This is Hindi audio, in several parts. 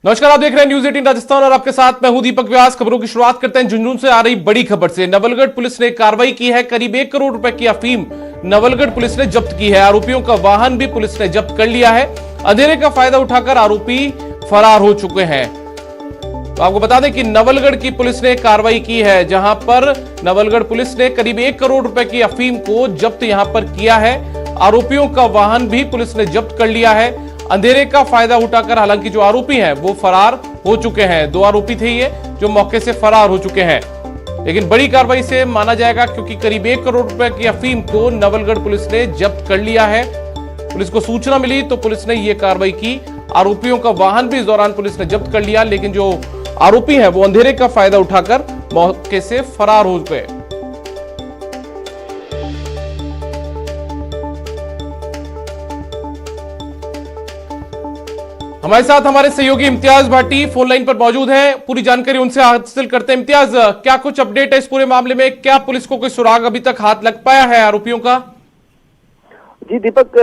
नमस्कार, आप देख रहे हैं न्यूज 18 राजस्थान और आपके साथ मैं हूं दीपक व्यास। खबरों की शुरुआत करते हैं झुंझुनू से आ रही बड़ी खबर से। नवलगढ़ पुलिस ने कार्रवाई की है। करीब 1 करोड़ रुपए की अफीम नवलगढ़ पुलिस ने जब्त की है। आरोपियों का वाहन भी पुलिस ने जब्त कर लिया है। अंधेरे का फायदा उठाकर आरोपी फरार हो चुके हैं। तो आपको बता दें कि नवलगढ़ की पुलिस ने कार्रवाई की है, जहां पर नवलगढ़ पुलिस ने करीब 1 करोड़ रुपए की अफीम को जब्त यहां पर किया है। आरोपियों का वाहन भी पुलिस ने जब्त कर लिया है। अंधेरे का फायदा उठाकर हालांकि जो आरोपी हैं वो फरार हो चुके हैं। 2 आरोपी थे ये जो मौके से फरार हो चुके हैं, लेकिन बड़ी कार्रवाई से माना जाएगा क्योंकि करीब 1 करोड़ रुपए की अफीम को नवलगढ़ पुलिस ने जब्त कर लिया है। पुलिस को सूचना मिली तो पुलिस ने यह कार्रवाई की। आरोपियों का वाहन भी इस दौरान पुलिस ने जब्त कर लिया, लेकिन जो आरोपी हैं वो अंधेरे का फायदा उठाकर मौके से फरार हो गए। हमारे साथ हमारे सहयोगी इम्तियाज भाटी फोन लाइन पर मौजूद हैं। पूरी जानकारी उनसे हासिल करते हैं। इम्तियाज, क्या कुछ अपडेट है इस पूरे मामले में? क्या पुलिस को कोई सुराग अभी तक हाथ लग पाया है आरोपियों का? जी दीपक,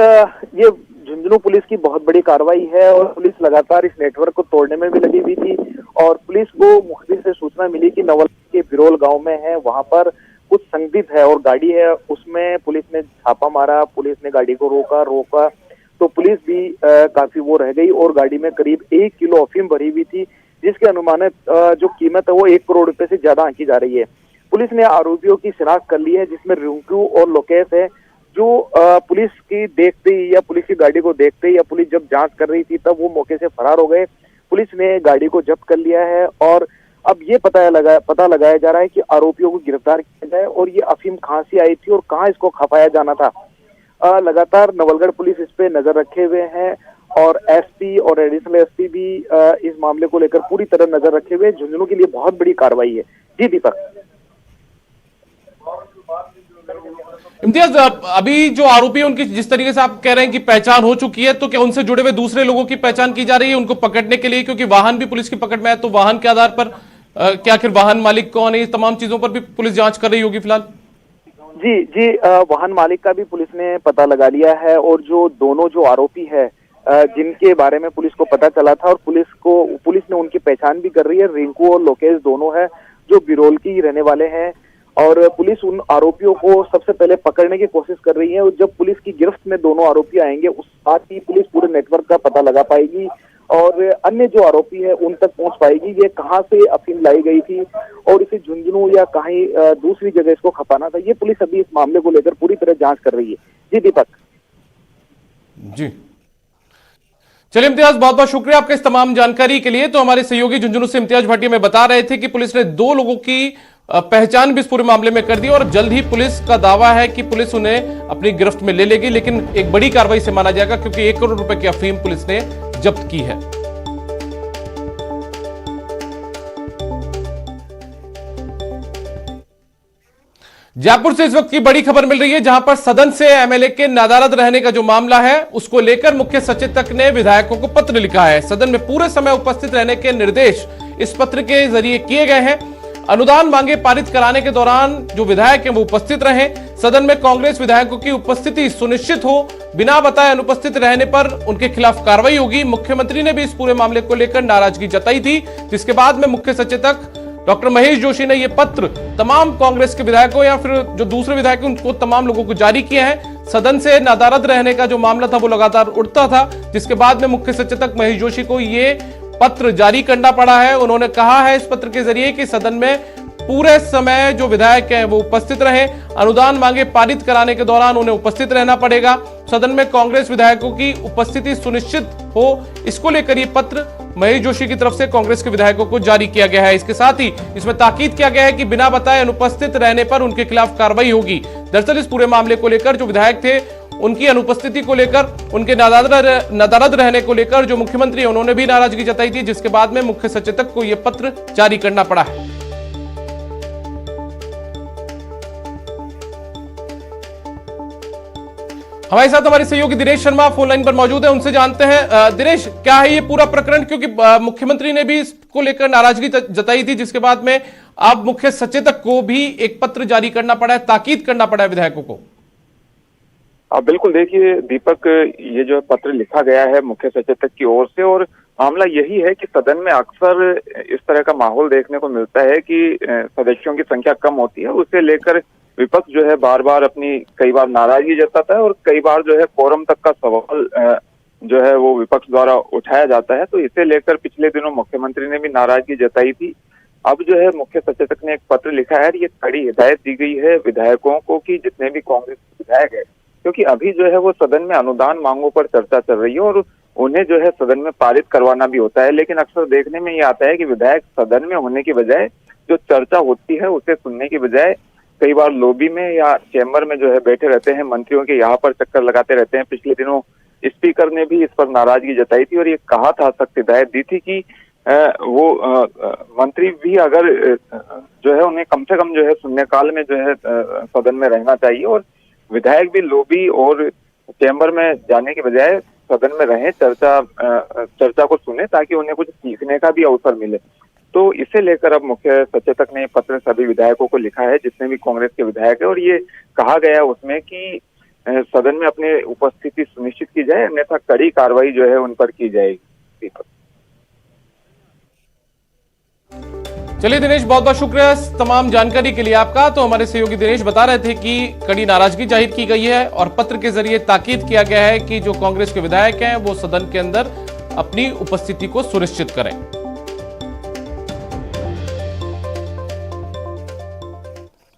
ये झुंझुनू पुलिस की बहुत बड़ी कार्रवाई है और पुलिस लगातार इस नेटवर्क को तोड़ने में भी लगी हुई थी। और पुलिस को मुखबिर से सूचना मिली कि नवलगढ़ के बिरोल गांव में है, वहां पर कुछ संदिग्ध है और गाड़ी है, उसमें पुलिस ने छापा मारा। पुलिस ने गाड़ी को रोका तो पुलिस भी काफी वो रह गई और गाड़ी में करीब 1 किलो अफीम भरी हुई थी, जिसके अनुमानित जो कीमत है वो 1 करोड़ रुपए से ज्यादा आंकी जा रही है। पुलिस ने आरोपियों की शिनाख्त कर ली है, जिसमें रिंकू और लोकेश है, जो पुलिस की देखते ही या पुलिस की गाड़ी को देखते ही या पुलिस जब जांच कर रही थी तब वो मौके से फरार हो गए। पुलिस ने गाड़ी को जब्त कर लिया है और अब ये पता लगाया जा रहा है कि आरोपियों को गिरफ्तार किया जाए और ये अफीम कहां से आई थी और कहां इसको खपाया जाना था। लगातार नवलगढ़ पुलिस इस पे नजर रखे हुए हैं और एसपी और एडिशनल एसपी भी इस मामले को लेकर पूरी तरह नजर रखे हुए। झुंझुनू के लिए बहुत बड़ी कार्रवाई है। जी दीपक। इम्तियाज, अभी जो आरोपी है उनकी जिस तरीके से आप कह रहे हैं कि पहचान हो चुकी है, तो क्या उनसे जुड़े हुए दूसरे लोगों की पहचान की जा रही है उनको पकड़ने के लिए? क्योंकि वाहन भी पुलिस की पकड़ में है, तो वाहन के आधार पर क्या आखिर वाहन मालिक कौन है, इस तमाम चीजों पर भी पुलिस जांच कर रही होगी फिलहाल? जी, वाहन मालिक का भी पुलिस ने पता लगा लिया है और जो दोनों जो आरोपी है जिनके बारे में पुलिस को पता चला था और पुलिस ने उनकी पहचान भी कर रही है। रिंकू और लोकेश दोनों है जो बिरोल की रहने वाले हैं और पुलिस उन आरोपियों को सबसे पहले पकड़ने की कोशिश कर रही है और जब पुलिस की गिरफ्त में दोनों आरोपी आएंगे उस साथ ही पुलिस पूरे नेटवर्क का पता लगा पाएगी और अन्य जो आरोपी है उन तक पहुंच पाएगी। ये कहां से अफीम लाई गई थी और इसे झुंझुनू या कहीं दूसरी जगह इसको खपाना था, ये पुलिस अभी इस मामले को लेकर पूरी तरह जांच कर रही है। जी दीपक। जी चलिए इम्तियाज, बहुत बहुत शुक्रिया आपके इस तमाम जानकारी के लिए। तो हमारे सहयोगी झुंझुनू से इम्तियाज भाटी में बता रहे थे कि पुलिस ने 2 लोगों की पहचान भी इस पूरे मामले में कर दी और जल्द ही पुलिस का दावा है कि पुलिस उन्हें अपनी गिरफ्त में ले लेगी, लेकिन एक बड़ी कार्रवाई से माना जाएगा क्योंकि 1 करोड़ रुपए की अफीम पुलिस ने जब्त की है। जयपुर से इस वक्त की बड़ी खबर मिल रही है, जहां पर सदन से एमएलए के नादारद रहने का जो मामला है उसको लेकर मुख्य सचेतक ने विधायकों को पत्र लिखा है। सदन में पूरे समय उपस्थित रहने के निर्देश इस पत्र के जरिए किए गए हैं। अनुदान मांगे पारित कराने के दौरान जो विधायक हैं वो उपस्थित रहे। सदन में कांग्रेस विधायकों की उपस्थिति सुनिश्चित हो, बिना बताए अनुपस्थित रहने पर उनके खिलाफ कार्रवाई होगी। मुख्यमंत्री ने भी इस पूरे मामले को लेकर नाराजगी जताई थी, जिसके बाद में मुख्य सचेतक डॉक्टर महेश जोशी ने यह पत्र तमाम कांग्रेस के विधायकों या फिर जो दूसरे विधायक हैं उनको तमाम लोगों को जारी किया है। सदन से नादारद रहने का जो मामला था वो लगातार उठता था, जिसके बाद में मुख्य सचेतक महेश जोशी को ये पत्र जारी करना पड़ा है। उन्होंने कहा है इस पत्र के जरिए कि सदन में पूरे समय जो विधायक हैं वो उपस्थित रहे। अनुदान मांगे पारित कराने के दौरान उन्हें उपस्थित रहना पड़ेगा। सदन में कांग्रेस विधायकों की उपस्थिति सुनिश्चित हो, इसको लेकर ये पत्र महेश जोशी की तरफ से कांग्रेस के विधायकों को जारी किया गया है। इसके साथ ही इसमें ताकीद किया गया है कि बिना बताए अनुपस्थित रहने पर उनके खिलाफ कार्रवाई होगी। दरअसल इस पूरे मामले को लेकर जो विधायक थे उनकी अनुपस्थिति को लेकर, उनके नादारद रहने को लेकर जो मुख्यमंत्री है उन्होंने भी नाराजगी जताई थी, जिसके बाद में मुख्य सचेतक को यह पत्र जारी करना पड़ा है। हमारे साथ हमारे सहयोगी दिनेश शर्मा फोन लाइन पर मौजूद है, उनसे जानते हैं। दिनेश, क्या है ये पूरा प्रकरण? क्योंकि मुख्यमंत्री ने भी इसको लेकर नाराजगी जताई थी, जिसके बाद में अब मुख्य सचेतक को भी एक पत्र जारी करना पड़ा है, ताकीद करना पड़ा है विधायकों को। बिल्कुल, देखिए दीपक, ये जो पत्र लिखा गया है मुख्य सचेतक की ओर से और मामला यही है कि सदन में अक्सर इस तरह का माहौल देखने को मिलता है कि सदस्यों की संख्या कम होती है, उसे लेकर विपक्ष जो है बार बार अपनी कई बार नाराजगी जताता है और कई बार जो है कोरम तक का सवाल जो है वो विपक्ष द्वारा उठाया जाता है। तो इसे लेकर पिछले दिनों मुख्यमंत्री ने भी नाराजगी जताई थी। अब जो है मुख्य सचेतक ने एक पत्र लिखा है, ये कड़ी हिदायत दी गई है विधायकों को कि जितने भी कांग्रेस विधायक है, क्योंकि अभी जो है वो सदन में अनुदान मांगों पर चर्चा चल रही है और उन्हें जो है सदन में पारित करवाना भी होता है, लेकिन अक्सर देखने में ये आता है कि विधायक सदन में होने की बजाय जो चर्चा होती है उसे सुनने की बजाय कई बार लॉबी में या चैम्बर में जो है बैठे रहते हैं, मंत्रियों के यहाँ पर चक्कर लगाते रहते हैं। पिछले दिनों स्पीकर ने भी इस पर नाराजगी जताई थी और ये कहा था, सख्त हिदायत दी थी कि वो मंत्री भी अगर जो है उन्हें कम से कम जो है शून्यकाल में जो है सदन में रहना चाहिए और विधायक भी लॉबी और चैम्बर में जाने के बजाय सदन में रहें, चर्चा को सुने ताकि उन्हें कुछ सीखने का भी अवसर मिले। तो इसे लेकर अब मुख्य सचेतक ने पत्र सभी विधायकों को लिखा है जितने भी कांग्रेस के विधायक है और ये कहा गया है उसमें कि सदन में अपनी उपस्थिति सुनिश्चित की जाए, अन्यथा कड़ी कार्रवाई जो है उन पर की जाएगी। चलिए दिनेश, बहुत बहुत शुक्रिया तमाम जानकारी के लिए आपका। तो हमारे सहयोगी दिनेश बता रहे थे कि कड़ी नाराजगी जाहिर की गई है और पत्र के जरिए ताकीद किया गया है कि जो कांग्रेस के विधायक हैं वो सदन के अंदर अपनी उपस्थिति को सुनिश्चित करें।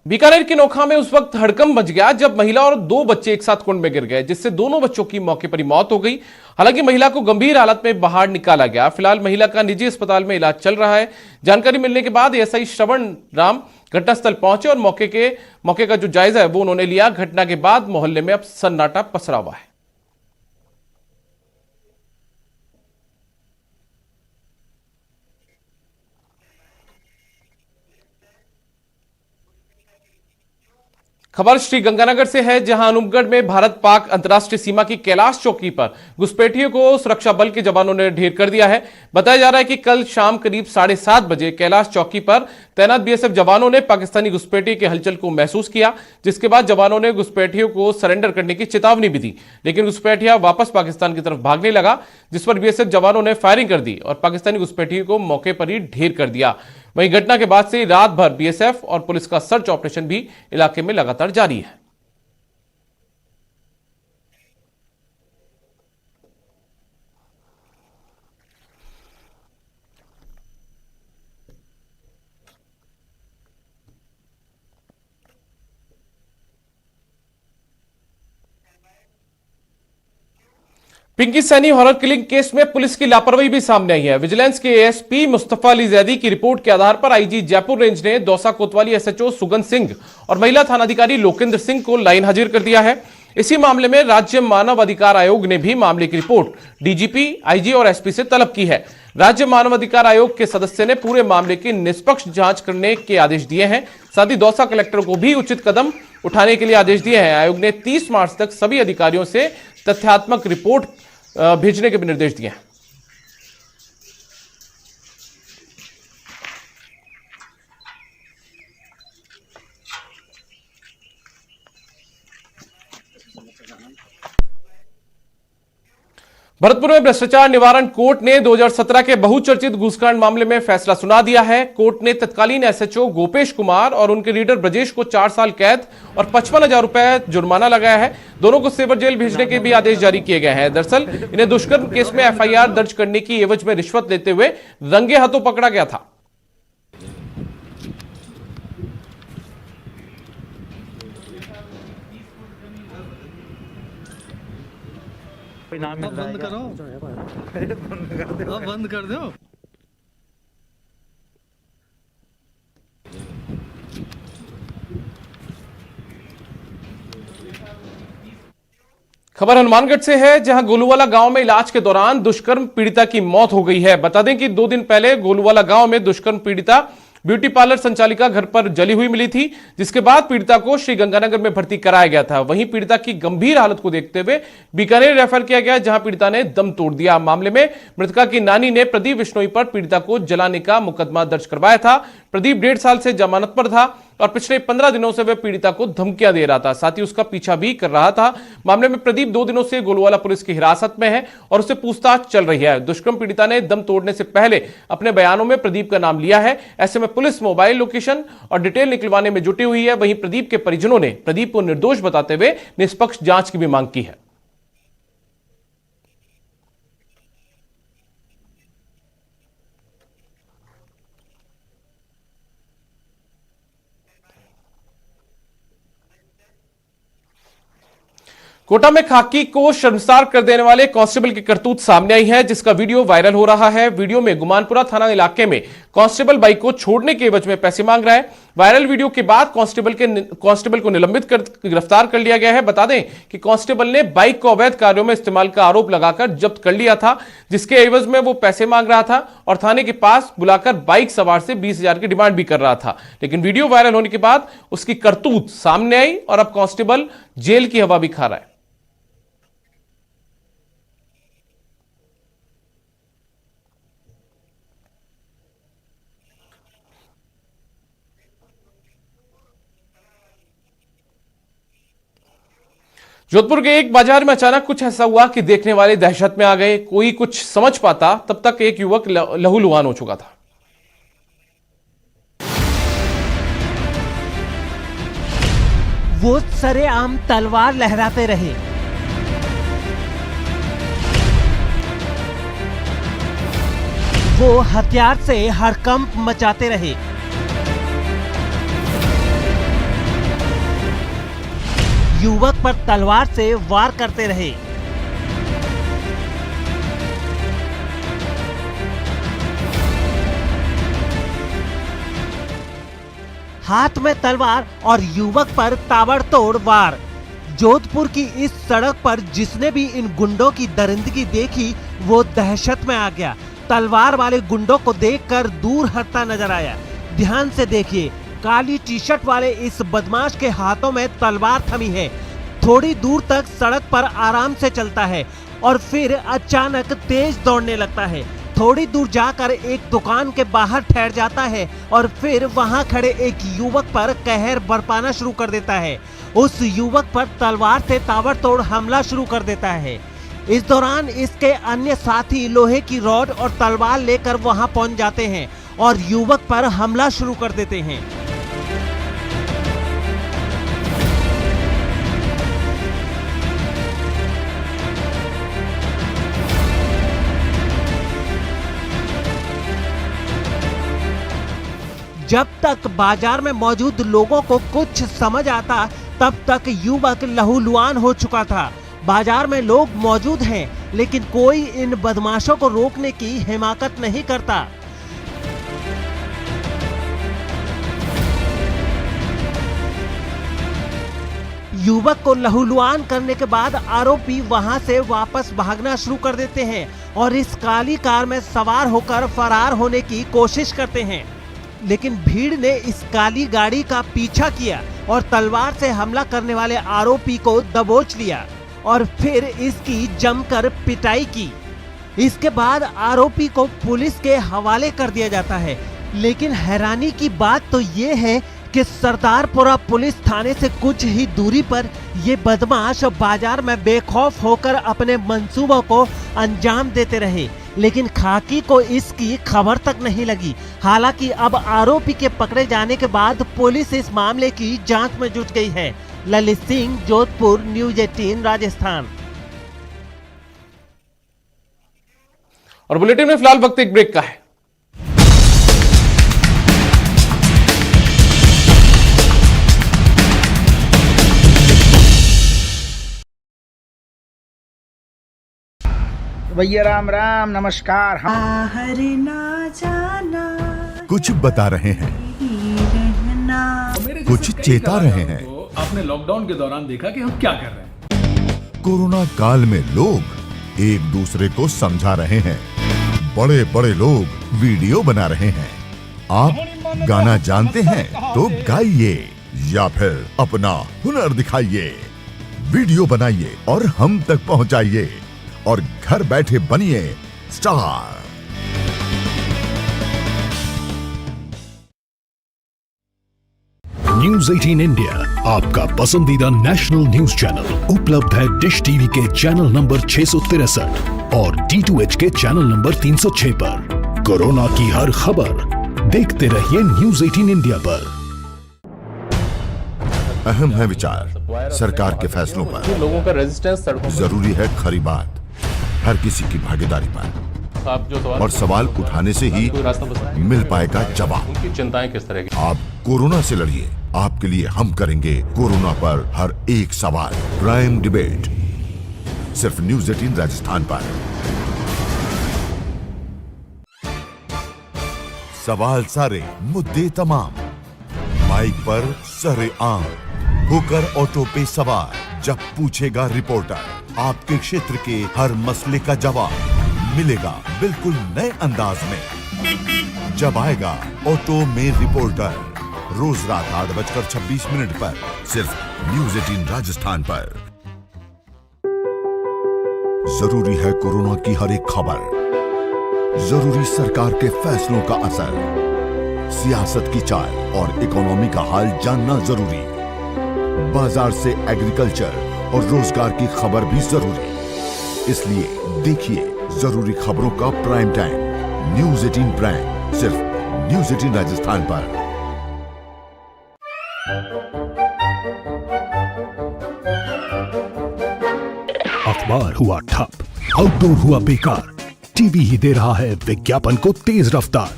बीकानेर के नोखा में उस वक्त हड़कंप मच गया जब महिला और 2 बच्चे एक साथ कुंड में गिर गए, जिससे दोनों बच्चों की मौके पर ही मौत हो गई। हालांकि महिला को गंभीर हालत में बाहर निकाला गया। फिलहाल महिला का निजी अस्पताल में इलाज चल रहा है। जानकारी मिलने के बाद एएसआई श्रवण राम घटनास्थल पहुंचे और मौके का जो जायजा है वो उन्होंने लिया। घटना के बाद मोहल्ले में अब सन्नाटा पसरा हुआ है। खबर श्री गंगानगर से है, जहां अनूपगढ़ में भारत पाक अंतर्राष्ट्रीय सीमा की कैलाश चौकी पर घुसपैठियों को सुरक्षा बल के जवानों ने ढेर कर दिया है। बताया जा रहा है कि कल शाम करीब 7:30 बजे कैलाश चौकी पर तैनात बीएसएफ जवानों ने पाकिस्तानी घुसपैठियों के हलचल को महसूस किया, जिसके बाद जवानों ने घुसपैठियों को सरेंडर करने की चेतावनी भी दी। लेकिन घुसपैठिया वापस पाकिस्तान की तरफ भागने लगा, जिस पर बीएसएफ जवानों ने फायरिंग कर दी और पाकिस्तानी घुसपैठियों को मौके पर ही ढेर कर दिया। वहीं घटना के बाद से रात भर बीएसएफ और पुलिस का सर्च ऑपरेशन भी इलाके में लगातार जारी है। Pinki Saini horror killing case में पुलिस की लापरवाही भी सामने आई है। विजिलेंस के एएसपी मुस्तफा अली जैदी की रिपोर्ट के आधार पर आईजी जयपुर रेंज ने दौसा कोतवाली एसएचओ सुगंध सिंह और महिला थानाधिकारी लोकेंद्र सिंह को लाइन हाजिर कर दिया है। इसी मामले में राज्य मानव अधिकार आयोग ने भी मामले की रिपोर्ट डीजीपी, आईजी और एसपी से तलब की है। राज्य मानव अधिकार आयोग के सदस्य ने पूरे मामले की निष्पक्ष जांच करने के आदेश दिए हैं। साथ ही दौसा कलेक्टर को भी उचित कदम उठाने के लिए आदेश दिए हैं। आयोग ने 30 मार्च तक सभी अधिकारियों से तथ्यात्मक रिपोर्ट भेजने के भी निर्देश दिए हैं। भरतपुर में भ्रष्टाचार निवारण कोर्ट ने 2017 के बहुचर्चित घूसकांड मामले में फैसला सुना दिया है। कोर्ट ने तत्कालीन एसएचओ गोपेश कुमार और उनके रीडर ब्रजेश को 4 साल कैद और 55,000 रुपए जुर्माना लगाया है। दोनों को सेवर जेल भेजने के भी आदेश जारी किए गए हैं। दरअसल इन्हें दुष्कर्म केस में एफआईआर दर्ज करने की एवज में रिश्वत लेते हुए रंगे हाथों पकड़ा गया था। नाम मिल रहा है, बंद करो, बंद कर दो। खबर हनुमानगढ़ से है, जहां गोलूवाला गांव में इलाज के दौरान दुष्कर्म पीड़िता की मौत हो गई है। बता दें कि 2 दिन पहले गोलूवाला गांव में दुष्कर्म पीड़िता ब्यूटी पार्लर संचालिका घर पर जली हुई मिली थी, जिसके बाद पीड़िता को श्री गंगानगर में भर्ती कराया गया था। वहीं पीड़िता की गंभीर हालत को देखते हुए बीकानेर रेफर किया गया, जहां पीड़िता ने दम तोड़ दिया। मामले में मृतका की नानी ने प्रदीप बिश्नोई पर पीड़िता को जलाने का मुकदमा दर्ज करवाया था। प्रदीप 1.5 साल से जमानत पर था और पिछले 15 दिनों से वह पीड़िता को धमकियां दे रहा था, साथ ही उसका पीछा भी कर रहा था। मामले में प्रदीप 2 दिनों से गोलवाला पुलिस की हिरासत में है और उससे पूछताछ चल रही है। दुष्कर्म पीड़िता ने दम तोड़ने से पहले अपने बयानों में प्रदीप का नाम लिया है। ऐसे में पुलिस मोबाइल लोकेशन और डिटेल निकलवाने में जुटी हुई है। वहीं प्रदीप के परिजनों ने प्रदीप को निर्दोष बताते हुए निष्पक्ष जांच की भी मांग की है। कोटा में खाकी को शर्मसार कर देने वाले कांस्टेबल की करतूत सामने आई है, जिसका वीडियो वायरल हो रहा है। वीडियो में गुमानपुरा थाना इलाके में कांस्टेबल बाइक को छोड़ने के एवज में पैसे मांग रहा है। वायरल वीडियो के बाद कांस्टेबल को निलंबित कर गिरफ्तार कर लिया गया है। बता दें कि कांस्टेबल ने बाइक को अवैध कार्यों में इस्तेमाल का आरोप लगाकर जब्त कर लिया था, जिसके एवज में वो पैसे मांग रहा था और थाने के पास बुलाकर बाइक सवार से 20,000 की डिमांड भी कर रहा था। लेकिन वीडियो वायरल होने के बाद उसकी करतूत सामने आई और अब कांस्टेबल जेल की हवा भी खा रहा है। जोधपुर के एक बाजार में अचानक कुछ ऐसा हुआ कि देखने वाले दहशत में आ गए। कोई कुछ समझ पाता तब तक एक युवक लहूलुहान हो चुका था। वो सरेआम तलवार लहराते रहे। वो हथियार से हड़कंप मचाते रहे। युवक पर तलवार से वार करते रहे। हाथ में तलवार और युवक पर ताबड़तोड़ वार। जोधपुर की इस सड़क पर जिसने भी इन गुंडों की दरिंदगी देखी वो दहशत में आ गया। तलवार वाले गुंडों को देखकर दूर हटता नजर आया। ध्यान से देखिए, काली टी शर्ट वाले इस बदमाश के हाथों में तलवार थमी है। थोड़ी दूर तक सड़क पर आराम से चलता है और फिर अचानक तेज दौड़ने लगता है। थोड़ी दूर जाकर एक दुकान के बाहर ठहर जाता है और फिर वहां खड़े एक युवक पर कहर बरपाना शुरू कर देता है। उस युवक पर तलवार से ताबड़तोड़ हमला शुरू कर देता है। इस दौरान इसके अन्य साथी लोहे की रॉड और तलवार लेकर वहां पहुंच जाते हैं और युवक पर हमला शुरू कर देते हैं। जब तक बाजार में मौजूद लोगों को कुछ समझ आता तब तक युवक लहूलुहान हो चुका था। बाजार में लोग मौजूद हैं, लेकिन कोई इन बदमाशों को रोकने की हिमाकत नहीं करता। युवक को लहूलुहान करने के बाद आरोपी वहां से वापस भागना शुरू कर देते हैं और इस काली कार में सवार होकर फरार होने की कोशिश करते हैं। लेकिन भीड़ ने इस काली गाड़ी का पीछा किया और तलवार से हमला करने वाले आरोपी को दबोच लिया और फिर इसकी जमकर पिटाई की। इसके बाद आरोपी को पुलिस के हवाले कर दिया जाता है। लेकिन हैरानी की बात तो ये है कि सरदारपुरा पुलिस थाने से कुछ ही दूरी पर ये बदमाश बाजार में बेखौफ होकर अपने मंसूबों को अंजाम देते रहे, लेकिन खाकी को इसकी खबर तक नहीं लगी। हालांकि अब आरोपी के पकड़े जाने के बाद पुलिस इस मामले की जांच में जुट गई है। ललित सिंह, जोधपुर, न्यूज़ 18 राजस्थान। और बुलेटिन में फिलहाल वक्त एक ब्रेक का है। भैया राम राम, नमस्कार। बाहर ना जाना, कुछ बता रहे हैं, कुछ चेता रहे हैं। आपने लॉकडाउन के दौरान देखा कि हम क्या कर रहे हैं। कोरोना काल में लोग एक दूसरे को समझा रहे हैं। बड़े बड़े लोग वीडियो बना रहे हैं। आप गाना जानते हैं तो गाइए या फिर अपना हुनर दिखाइए। वीडियो बनाइए और हम तक पहुंचाइए और घर बैठे बनिए स्टार। न्यूज 18 इंडिया आपका पसंदीदा नेशनल न्यूज चैनल उपलब्ध है डिश टीवी के चैनल नंबर 663 और D2H के चैनल नंबर 306 पर। कोरोना की हर खबर देखते रहिए न्यूज 18 इंडिया पर। अहम है विचार सरकार के फैसलों पर, लोगों का रेजिस्टेंस सड़कों जरूरी है खरी बात हर किसी की भागीदारी पर, आप जो और सवाल उठाने से ही कोई रास्ता बता मिल पाएगा जवाब। उनकी चिंताएं किस तरह की? आप कोरोना से लड़िए, आपके लिए हम करेंगे कोरोना पर हर एक सवाल। प्राइम डिबेट सिर्फ न्यूज 18 राजस्थान पर। सवाल सारे, मुद्दे तमाम, माइक पर सरे आम, होकर ऑटो पे सवार। जब पूछेगा रिपोर्टर आपके क्षेत्र के हर मसले का जवाब मिलेगा बिल्कुल नए अंदाज में। जब आएगा ऑटो में रिपोर्टर, रोज रात 8:26 पर सिर्फ न्यूज 18 राजस्थान पर। जरूरी है कोरोना की हर एक खबर, जरूरी सरकार के फैसलों का असर, सियासत की चाल और इकोनॉमी का हाल जानना जरूरी, बाजार से एग्रीकल्चर और रोजगार की खबर भी जरूरी। इसलिए देखिए जरूरी खबरों का प्राइम टाइम न्यूज 18 प्राइम सिर्फ न्यूज 18 राजस्थान पर। अखबार हुआ ठप, आउटडोर हुआ बेकार, टीवी ही दे रहा है विज्ञापन को तेज रफ्तार।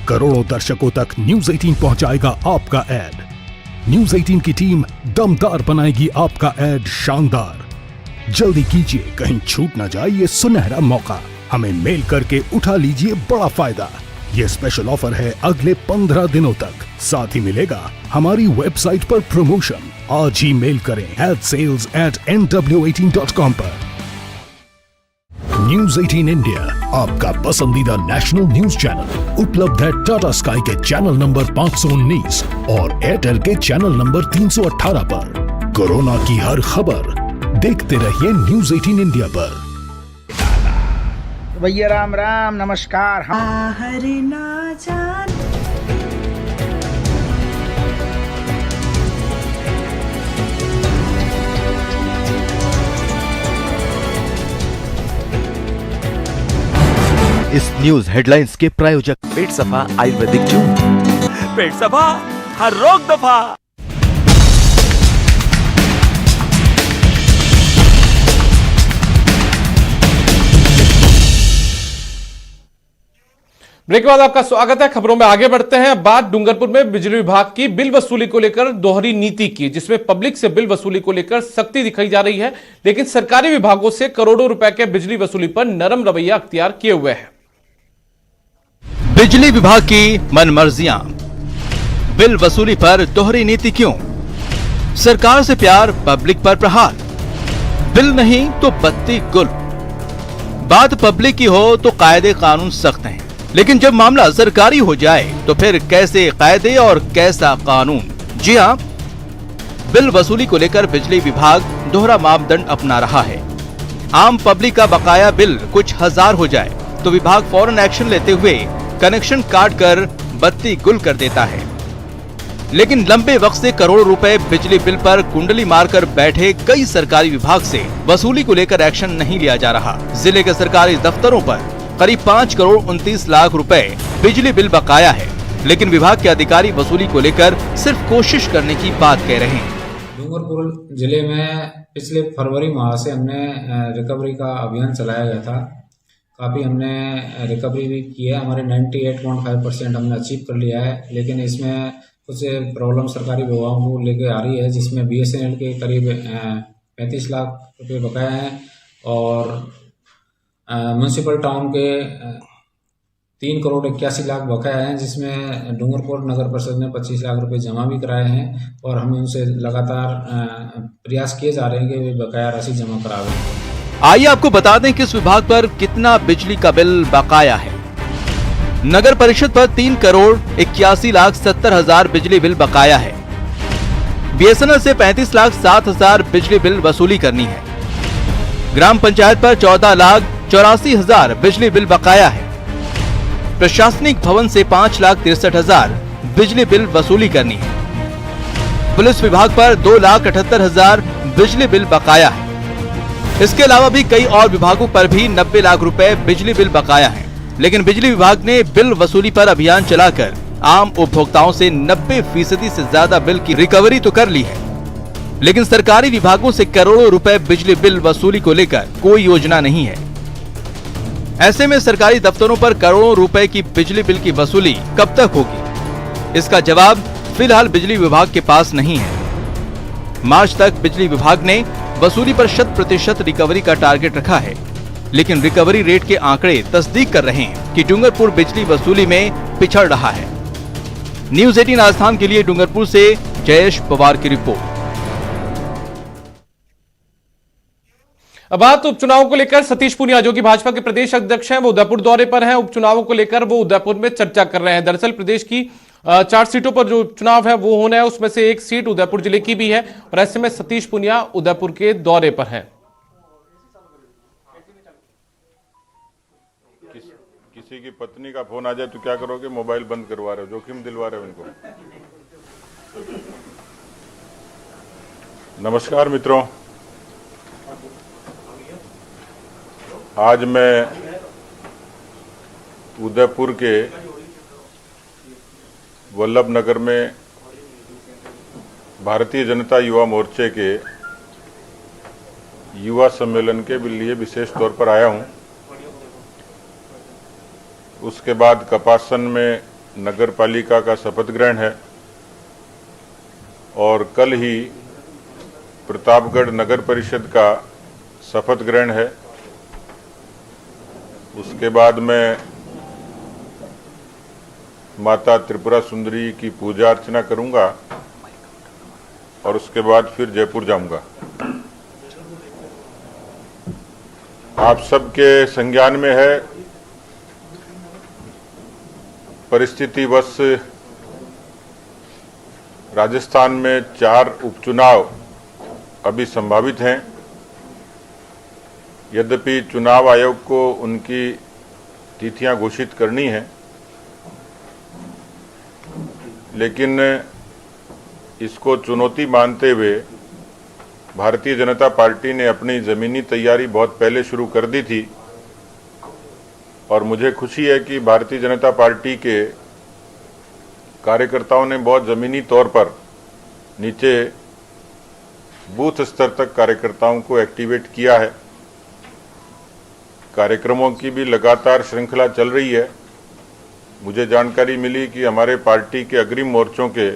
करोड़ों दर्शकों तक न्यूज 18 पहुंचाएगा आपका ऐड। न्यूज 18 की टीम दमदार बनाएगी आपका ऐड शानदार। जल्दी कीजिए, कहीं छूट ना जाए ये सुनहरा मौका। हमें मेल करके उठा लीजिए बड़ा फायदा। ये स्पेशल ऑफर है अगले 15 दिनों तक। साथ ही मिलेगा हमारी वेबसाइट पर प्रमोशन। आज ही मेल करें adsales@nw18.com पर। न्यूज 18 इंडिया आपका पसंदीदा नेशनल न्यूज चैनल उपलब्ध है टाटा स्काई के चैनल नंबर 519 और एयरटेल के चैनल नंबर 318 पर। कोरोना की हर खबर देखते रहिए न्यूज 18 इंडिया पर। भैया राम राम नमस्कार। बाहर ना जाना। इस न्यूज हेडलाइंस के प्रायोजक पेट सफा आयुर्वेदिक जूस। पेट सफा हर रोग दफा। ब्रेक के बाद आपका स्वागत है। खबरों में आगे बढ़ते हैं। बात डूंगरपुर में बिजली विभाग की बिल वसूली को लेकर दोहरी नीति की, जिसमें पब्लिक से बिल वसूली को लेकर सख्ती दिखाई जा रही है, लेकिन सरकारी विभागों से करोड़ों रुपए के बिजली वसूली पर नरम रवैया अख्तियार किए हुए है। बिजली विभाग की मनमर्जियां, बिल वसूली पर दोहरी नीति क्यों? सरकार से प्यार, पब्लिक पर प्रहार। बिल नहीं तो बत्ती गुल। बात पब्लिक की हो तो कायदे कानून सख्त हैं, लेकिन जब मामला सरकारी हो जाए तो फिर कैसे कायदे और कैसा कानून। जी हां, बिल वसूली को लेकर बिजली विभाग दोहरा मापदंड अपना रहा है। आम पब्लिक का बकाया बिल कुछ हजार हो जाए तो विभाग फौरन एक्शन लेते हुए कनेक्शन काट कर बत्ती गुल कर देता है, लेकिन लंबे वक्त से करोड़ों रुपए बिजली बिल पर कुंडली मारकर बैठे कई सरकारी विभाग से वसूली को लेकर एक्शन नहीं लिया जा रहा। जिले के सरकारी दफ्तरों पर करीब 5 करोड़ 29 लाख रुपए बिजली बिल बकाया है, लेकिन विभाग के अधिकारी वसूली को लेकर सिर्फ कोशिश करने की बात कह रहे हैं। डूंगरपुर जिले में पिछले फरवरी माह से हमने रिकवरी का अभियान चलाया गया था। काफ़ी हमने रिकवरी भी की है। हमारे 98.5% हमने अचीव कर लिया है, लेकिन इसमें कुछ प्रॉब्लम सरकारी विभागों को लेके आ रही है, जिसमें BSNL के करीब 35 लाख रुपए बकाया हैं और म्यूनसिपल टाउन के 3 करोड़ 81 लाख बकाया हैं, जिसमें डूंगरपुर नगर परिषद ने 25 लाख रुपए जमा भी कराए हैं और हम उनसे लगातार प्रयास किए जा रहे हैं कि वे बकाया राशि जमा करावें। आइए आपको बता दें कि इस विभाग पर कितना बिजली का बिल बकाया है। नगर परिषद पर 3 करोड़ 81 लाख 70 हजार बिजली बिल बकाया है। BSNL से 35 लाख 7 हजार बिजली बिल वसूली करनी है। ग्राम पंचायत पर 14 लाख 84 हजार बिजली बिल बकाया है। प्रशासनिक भवन से 5 लाख 63 हजार बिजली बिल वसूली करनी है। पुलिस विभाग पर 2,78,000 बिजली बिल बकाया है। इसके अलावा भी कई और विभागों पर भी 90 लाख रुपए बिजली बिल बकाया है। लेकिन बिजली विभाग ने बिल वसूली पर अभियान चलाकर आम उपभोक्ताओं से 90% से ज्यादा बिल की रिकवरी तो कर ली है, लेकिन सरकारी विभागों से करोड़ों रुपए बिजली बिल वसूली को लेकर कोई योजना नहीं है। ऐसे में सरकारी दफ्तरों पर करोड़ों रुपए की बिजली बिल की वसूली कब तक होगी, इसका जवाब फिलहाल बिजली विभाग के पास नहीं है। मार्च तक बिजली विभाग ने वसूली पर 100% रिकवरी का टारगेट रखा है, लेकिन रिकवरी रेट के आंकड़े तस्दीक कर रहे हैं कि डूंगरपुर बिजली वसूली में पिछड़ रहा है। न्यूज़ 18 राजस्थान के लिए डूंगरपुर से जयेश पवार की रिपोर्ट। अब बात उपचुनाव को लेकर सतीश पूनिया जो कि भाजपा के प्रदेश अध्यक्ष हैं, वो उदयपुर दौरे पर हैं। उपचुनावों को लेकर वो उदयपुर में चर्चा कर रहे हैं। दरअसल प्रदेश की 4 सीटों पर जो चुनाव है वो होना है, उसमें से एक सीट उदयपुर जिले की भी है और ऐसे में सतीश पूनिया उदयपुर के दौरे पर हैं। किसी की पत्नी का फोन आ जाए तो क्या करोगे? मोबाइल बंद करवा रहे हो, जोखिम दिलवा रहे हो उनको। नमस्कार मित्रों, आज मैं उदयपुर के वल्लभ नगर में भारतीय जनता युवा मोर्चे के युवा सम्मेलन के लिए विशेष तौर पर आया हूं। उसके बाद कपासन में नगर पालिका का शपथ ग्रहण है और कल ही प्रतापगढ़ नगर परिषद का शपथ ग्रहण है। उसके बाद मैं माता त्रिपुरा सुंदरी की पूजा अर्चना करूंगा और उसके बाद फिर जयपुर जाऊंगा। आप सबके संज्ञान में है, परिस्थितिवश राजस्थान में 4 उपचुनाव अभी संभावित हैं। यद्यपि चुनाव आयोग को उनकी तिथियां घोषित करनी है, लेकिन इसको चुनौती मानते हुए भारतीय जनता पार्टी ने अपनी जमीनी तैयारी बहुत पहले शुरू कर दी थी और मुझे खुशी है कि भारतीय जनता पार्टी के कार्यकर्ताओं ने बहुत जमीनी तौर पर नीचे बूथ स्तर तक कार्यकर्ताओं को एक्टिवेट किया है। कार्यक्रमों की भी लगातार श्रृंखला चल रही है। मुझे जानकारी मिली कि हमारे पार्टी के अग्रिम मोर्चों के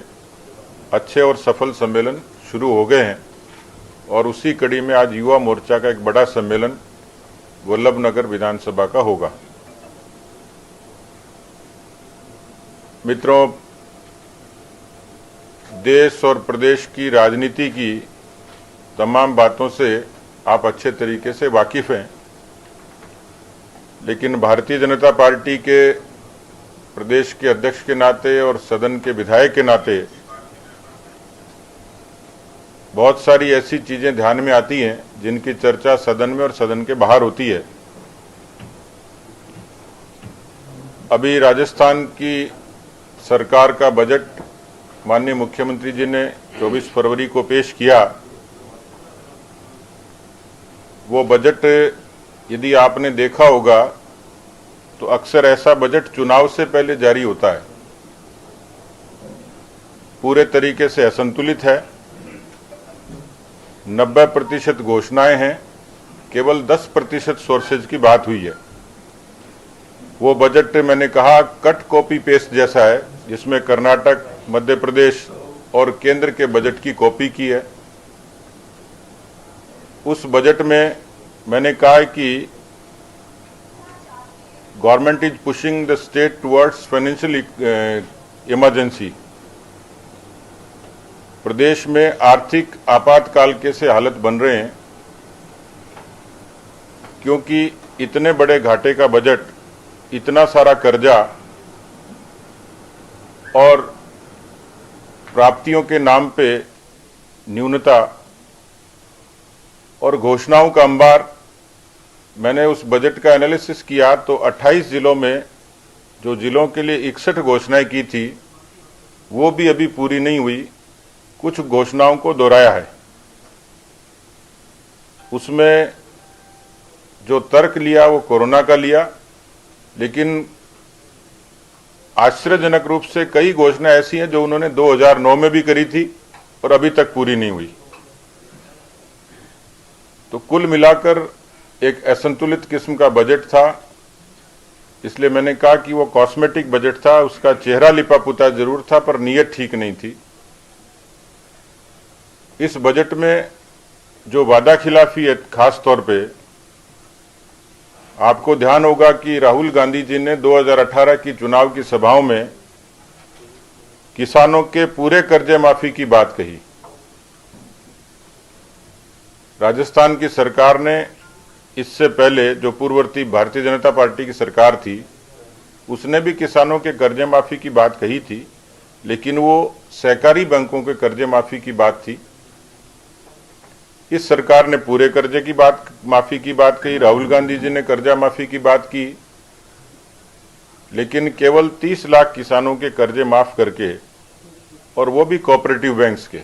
अच्छे और सफल सम्मेलन शुरू हो गए हैं और उसी कड़ी में आज युवा मोर्चा का एक बड़ा सम्मेलन वल्लभ नगर विधानसभा का होगा। मित्रों, देश और प्रदेश की राजनीति की तमाम बातों से आप अच्छे तरीके से वाकिफ हैं, लेकिन भारतीय जनता पार्टी के प्रदेश के अध्यक्ष के नाते और सदन के विधायक के नाते बहुत सारी ऐसी चीजें ध्यान में आती हैं जिनकी चर्चा सदन में और सदन के बाहर होती है। अभी राजस्थान की सरकार का बजट माननीय मुख्यमंत्री जी ने 24 फरवरी को पेश किया। वो बजट यदि आपने देखा होगा तो अक्सर ऐसा बजट चुनाव से पहले जारी होता है, पूरे तरीके से असंतुलित है। 90% घोषणाएं हैं, केवल 10% सोर्सेज की बात हुई है। वो बजट मैंने कहा कट कॉपी पेस्ट जैसा है, जिसमें कर्नाटक, मध्य प्रदेश और केंद्र के बजट की कॉपी की है। उस बजट में मैंने कहा कि government is pushing the state towards financial emergency. प्रदेश में आर्थिक आपातकाल के से हालत बन रहे हैं, क्योंकि इतने बड़े घाटे का बजट, इतना सारा कर्जा और प्राप्तियों के नाम पे न्यूनता और घोषणाओं का अंबार। मैंने उस बजट का एनालिसिस किया तो 28 जिलों में जो जिलों के लिए 61 घोषणाएं की थी वो भी अभी पूरी नहीं हुई। कुछ घोषणाओं को दोहराया है। उसमें जो तर्क लिया वो कोरोना का लिया, लेकिन आश्चर्यजनक रूप से कई घोषणाएं ऐसी हैं जो उन्होंने 2009 में भी करी थी और अभी तक पूरी नहीं हुई। तो कुल मिलाकर एक असंतुलित किस्म का बजट था। इसलिए मैंने कहा कि वो कॉस्मेटिक बजट था, उसका चेहरा लिपा पुता जरूर था पर नीयत ठीक नहीं थी। इस बजट में जो वादा खिलाफी है, खास तौर पे आपको ध्यान होगा कि राहुल गांधी जी ने 2018 की चुनाव की सभाओं में किसानों के पूरे कर्जे माफी की बात कही। राजस्थान की सरकार ने इससे पहले जो पूर्ववर्ती भारतीय जनता पार्टी की सरकार थी, उसने भी किसानों के कर्जे माफी की बात कही थी, लेकिन वो सहकारी बैंकों के कर्जे माफी की बात थी। इस सरकार ने पूरे कर्जे की माफी की बात कही, राहुल गांधी जी ने कर्जा माफी की बात की, लेकिन केवल 30 लाख किसानों के कर्जे माफ करके, और वो भी कोऑपरेटिव बैंक्स के,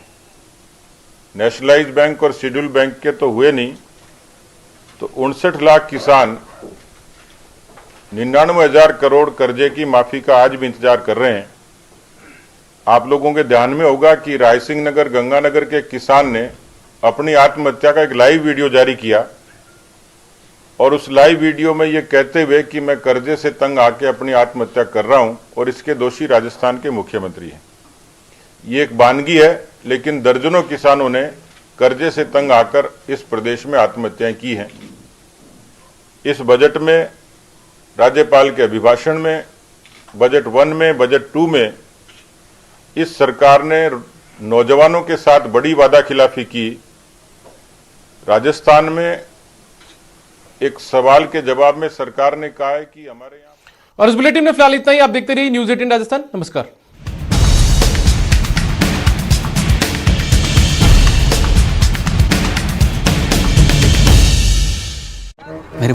नेशनलाइज बैंक और शेड्यूल बैंक के तो हुए नहीं। तो 59 लाख किसान 99,000 करोड़ कर्जे की माफी का आज भी इंतजार कर रहे हैं। आप लोगों के ध्यान में होगा कि रायसिंह नगर, गंगानगर के किसान ने अपनी आत्महत्या का एक लाइव वीडियो जारी किया और उस लाइव वीडियो में ये कहते हुए कि मैं कर्जे से तंग आके अपनी आत्महत्या कर रहा हूं, और इसके दोषी राजस्थान के मुख्यमंत्री हैं। ये एक वानगी है, लेकिन दर्जनों किसानों ने कर्जे से तंग आकर इस प्रदेश में आत्महत्याएं की हैं। इस बजट में, राज्यपाल के अभिभाषण में, बजट 1 में, बजट 2 में इस सरकार ने नौजवानों के साथ बड़ी वादा खिलाफी की। राजस्थान में एक सवाल के जवाब में सरकार ने कहा है कि हमारे यहाँ। और इस बुलेटिन में फिलहाल इतना ही। आप देखते रहिए न्यूज़ 18 राजस्थान। नमस्कार।